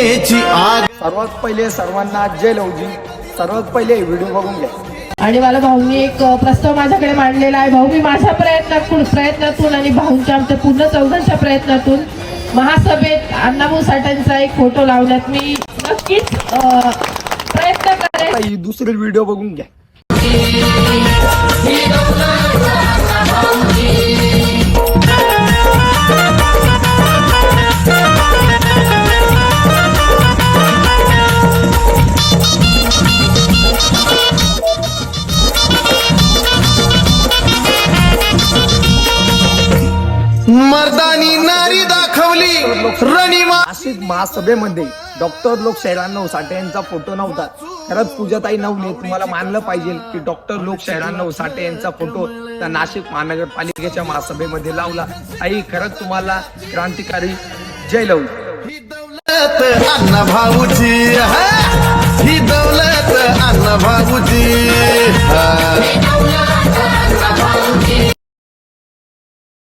सीमेची आग. सर्वात पहिले सर्वांना जय लवजी. सर्वात पहिले व्हिडिओ बघून घ्या. आणि मला भाऊंनी एक प्रस्ताव माझ्याकडे मांडलेला आहे. भाऊ, मी माझ्या प्रयत्नातून आणि भाऊंच्या आमच्या पूर्ण चौघांच्या प्रयत्नातून महासभेत अण्णाभाऊ साठेंचा एक फोटो लावण्यात मी नक्कीच प्रयत्न करेन. आता ही दुसरी व्हिडिओ बघून घ्या. मर्दानी नारी दाखवली रणिमा. नाशिक महासभेमध्ये डॉक्टर लोकशाहीर अण्णाभाऊ साठे यांचा फोटो नव्हता. खरंच पूजाताई नवले, तुम्हाला मानलं पाहिजे की डॉक्टर लोकशाहीर अण्णाभाऊ साठे यांचा फोटो त्या नाशिक महानगरपालिकेच्या महासभेमध्ये लावला. आई, खरंच तुम्हाला क्रांतिकारी जय लवजी. ही दौलत अण्णा भाऊची, ही दौलत अण्णा भाऊची.